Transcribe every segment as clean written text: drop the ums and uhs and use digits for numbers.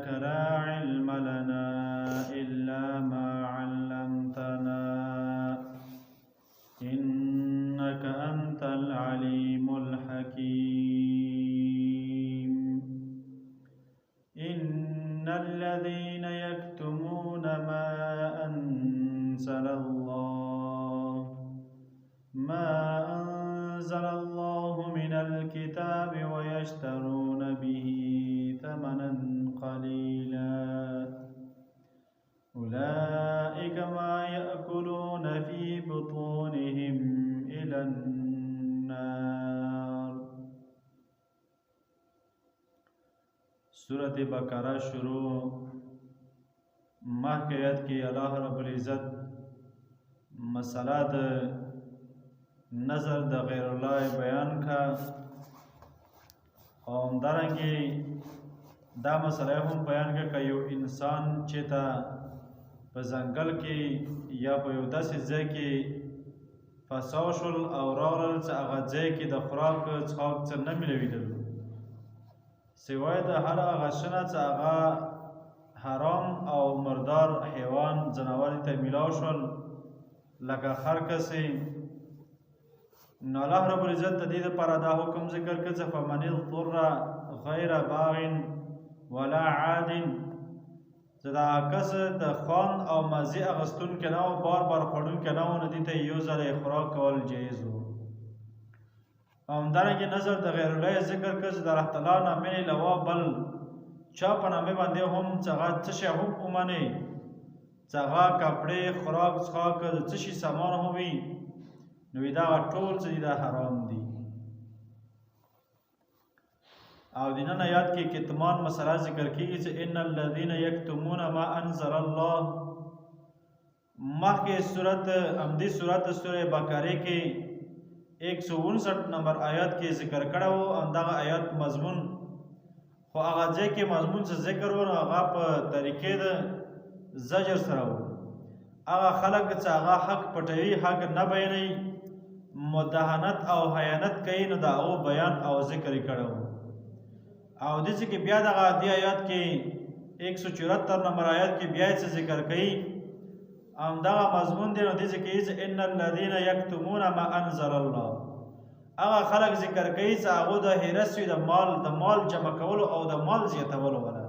سبحانك لا علم لنا إلا ما علمتنا إنك أنت العليم الحكيم إن الذين يكتمون ما أنزل الله من الكتاب ويشترون به ثمنا قليلا أولئك ما يأكلون في بطونهم إلى النار. سورة بقرہ شروع محکیت کی اللہ رب العزت مسئلہ نظر د غیر الله بیان کا او همدارنګه دا مسئله هم بیان کا که یو انسان چې تا په ځنګل کې یا په یو داسې ځای کې فساو شول او راغلل چې هغه ځای کې د خوراک څښاک څه نه میلوېدل سوای د هر هغه شی نه چې هغه حرام او مردار حیوان ځناور ته میلاو شول لکه خر کسې نو الله رب العزت د دې لپاره دا حکم ذکر کړ چې فمن اضطر غیر باغ ولا عاد چې دا کس د خوان او مزې اغستونکی نه و بار بار خوړونکی نه و نو دې ته یو ځل خوراک کول جایز و او همدارنګې نظر د غیر الله ذکر کړ چې د الله تعالی نه مې علاوه بل چا په نامې باندې هم چې هغه څه شی هم ومني چې هغه کپړې خوراک څښاک د څه شي سامان هم وي نو دا ټول څه دا حرام دي او د نن آیات کې کتمان مسله ذکر کیږي چې ان الذين يكتمون ما انزل الله مخکې صورت امدی صورت سوره بقره کې 159 نمبر آیات کې ذکر کړو اندغه آیات مضمون خو هغه ځای کې مضمون څه ذکر ونه هغه په طریقې د زجر سره هغه خلک چې هغه حق پټوي حق نه بیانوي مداهنت او حیانت کوي نو دا او بیان او ذکر کړو او د دې کې بیا دغه دی آیات کې 174 نمبر آیات کې بیا څه ذکر کوي ام دغه مضمون دی نو د دې کې ان الذين يكتمون ما انزل الله هغه خلک ذکر کوي چې هغه د هرسوی د مال جمع کولو او د مال زیاتولو ولا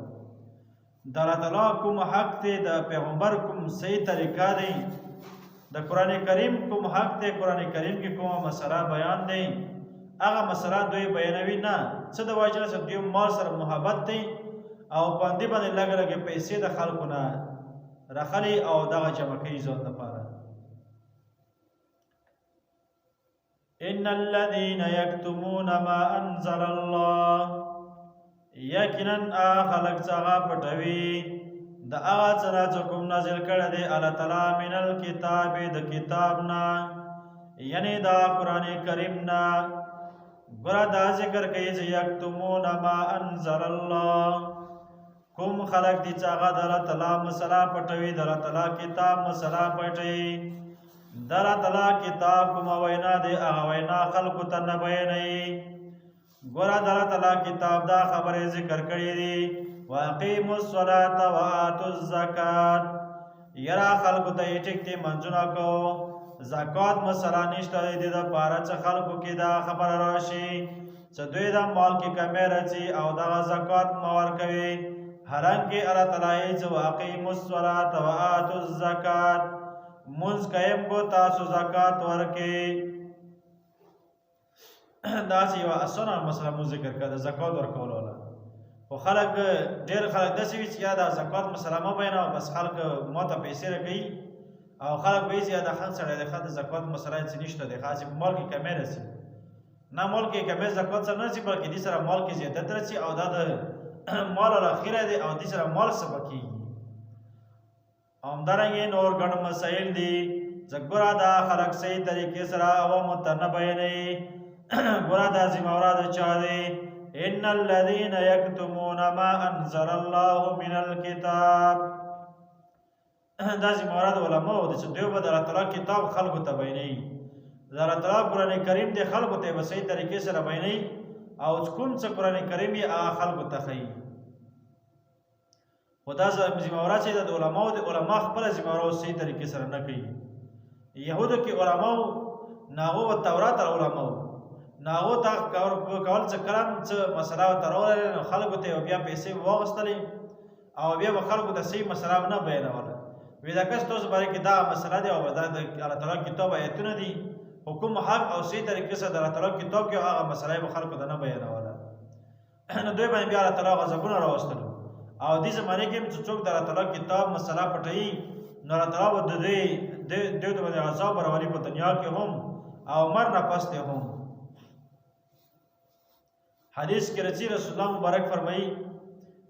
د الله تعالی کوم حق دی د پیغمبر کوم صحیح طریقه دی د قران کریم کوم حق دی قران کریم کې کومه مسله بیان دی هغه مسله دوی بیانوي نه څه د واجب سره دوی مال سره محبت دی او باندې لګ پیسې د خلکو نه راخلي او دغه جمع کوي ځان لپاره ان الذين يكتمون ما انزل الله یقینا خلق څنګه پټوي د هغه څه کوم نازل کړی دی الله تعالی من الكتاب د کتاب نه یعنی دا قران کریم نه ګره دا ذکر کوي چې یکتمون ما انزل الله کوم خلق دي چې هغه د الله تعالی مسله پټوي د الله تعالی کتاب مسله پټوي د الله تعالی کتاب کوم وینا دی هغه وینا خلق ته نه بیانوي ګوره د الله تعالی کتاب دا خبره ذکر کړې دي واقیموا الصلاة وآتوا الزکات یرا خلق ته ټیک ته منځونه کو زکات مسله نشته دي د پاره چې خلکو کې دا خبره راشي چې دوی د مال کې کمی راځي او د زکات مور کوي حالانکه الله تعالی چې واقیموا الصلاة وآتوا الزکات منځ قائم کو تاسو زکات ورکې دا چې یو اسانه مسله مو ذکر کړه زکات ورکول ولا خو خلک ډېر خلک داسې وي چې یا دا زکات مسله ما بیانوه بس خلک ماته پیسې راکوي او خلک به یې د خلک سره د خلک زکات مسله یې څه نشته دی خاص مال کې کمی رسي نه مال کې کمی زکات سره نه رسي بلکې دې سره مال کې زیادت رسي او دا د مال الاخره دی او دې سره مال سبا کېږي همدارنګه نور ګڼ مسایل دي ځکه دا خلک صحیح طریقې سره عوامو ته نه بیانوي ګوره دا ذمه واره د چا دی ان الذين يكتمون ما انزل الله من الكتاب دا ذمه واره د علماء دي چې دوی به د الله تعالی کتاب خلکو ته بیانوي د الله تعالی قرآن کریم د خلکو ته په صحیح طریقې سره بیانوي او کوم څه قرآن کریم یې هغه خلکو ته ښیي خو دا ذمهواره چې د علماو د علما خپله ذمهواره صحیح طریقې سره نه کوي. یهودو کې علماو ناغو و تورات علماو ناغو ته کول څه کلام څه مسله ورته راوړله نو خلکو ته بیا پیسې واغوستلې او بیا به خلکو ته صحیح مسله نه بیانوله. وی دا کس تاسو باره کې دا مسله دی او دا د الله تعالی کتاب آیتونه دي حکم حق او صحیح طریقې سره د الله تعالی کتاب کې هغه مسله به خلکو ته نه بیانوله. نو دوی باندې بیا الله تعالی غضبونه راوستل او دې زمانه کې چې څوک د الله تعالی کتاب مسله پټوي نو الله تعالی به د دوی باندې عذاب راولي په دنیا کې هم او مر نه پسته هم. حدیث کې رسول الله مبارک فرمایي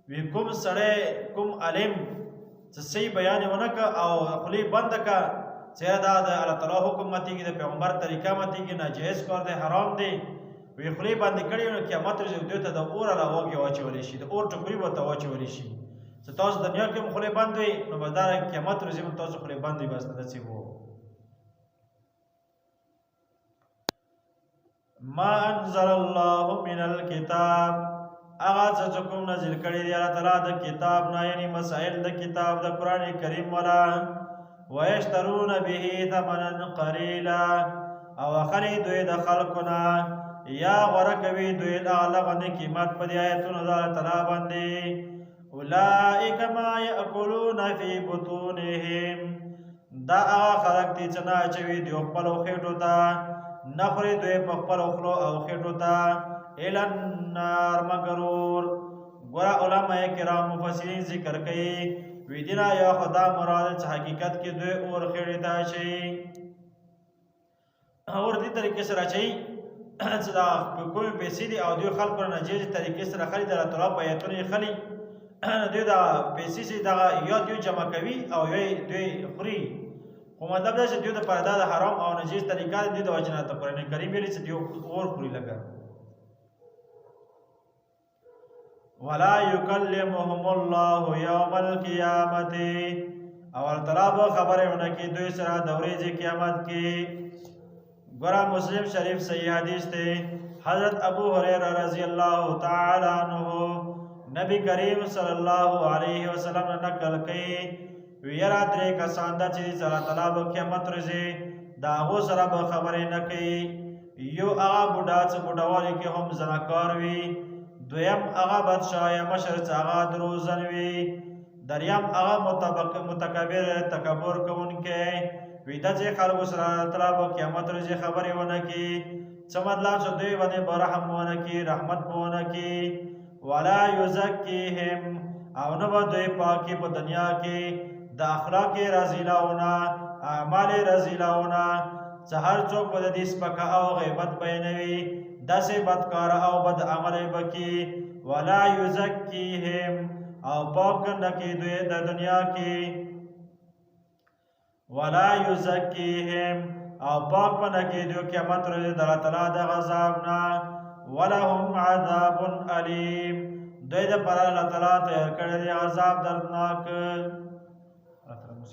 وی کوم سړی کوم عالم چې صحیح بیان ونکړه او خلی بند کا چې دا د الله تعالی حکم ماتېږي د پیغمبر طریقه ماتېږي ناجایز کار دی حرام دی وی خلی بند کړي نو قیامت ورځ دوی ته د اور راوږي واچولی شي د اور ټوکري به ته واچولی شي چې تاسو دنیا کې هم خلی بند وي نو به دا قیامت ورځ هم تاسو خلی بند وي بس داسې وو. ما انزل الله من الكتاب اغا څه کوم نازل کړي دی الله تعالی د کتاب نه یعنی مسائل د کتاب د قران کریم ولا ويشترون به ثمنا قليلا او خري دوی د خلقنا یا ورکوي دوی د لغنه قیمت په آیتونو د الله تعالی باندې اولئک ما یاکلون فی بطونهم دا خلق دي چې نه چوي دی خپل خېټو ته نخري دوی په خپل خلو او خېټو ته الى النار مغرور. ګور علماء کرام مفسرین ذکر کوي وی دینا یا خدا مراد چې حقیقت کې دوی اور خېټه ته شي اور دې طریقې سره شي چې دا کومې پیسې دي او دوی خلکو نه ناجیز طریقې سره خرید الله تعالی په ایتونه خلی دوی دا پیسې چې دا یا دوی جمع کوي او دوی خوري خو مطلب دا چې دوی د پردا د حرام او ناجیز طریقه دي د وجنات قرآن کریم ویلي چې دوی اور خوري لګا. ولا يكلمهم الله يوم القيامه او تعالی خبرونه کې دوی سره د ورځې قیامت کې. ګورا مسلم شریف صحیح حدیث ته حضرت ابو هريره رضی الله تعالی عنہ نبی کریم صلی الله علیه وسلم نقل کړي ویرا درې کسان د چې الله تعالی په قیامت ورځې دا غو سره به خبرې نه کوي. یو هغه بوډا چې بوډاوالي کې هم زناکار وي دویم هغه بادشاہ یا مشر چې هغه دروغجن وي دریم هغه متکبر تکبر کوونکی وي دا چې خلکو سره تعالی په قیامت ورځ خبرې ونه کړي څه مطلب چې دوی باندې برحم ونه کړي رحمت ونه کړي. ولا یزکیهم او نه به دوی پاکي په دنیا کې د اخلاق رذیلاونه اعمال رذیلاونه چې هر څوک به د دې سپکه او غیبت بیانوي داسې بدکار او بد عمل بکی. ولا یزکیهم او پاک نه کې دوی د دنیا کې ولا یزکیهم او پاک نه کې دوی قیامت ورځ د الله تعالی د غضب نه. ولهم عذاب الیم دوی د پر الله تعالی تیار کړی عذاب دردناک. الله تعالی موږ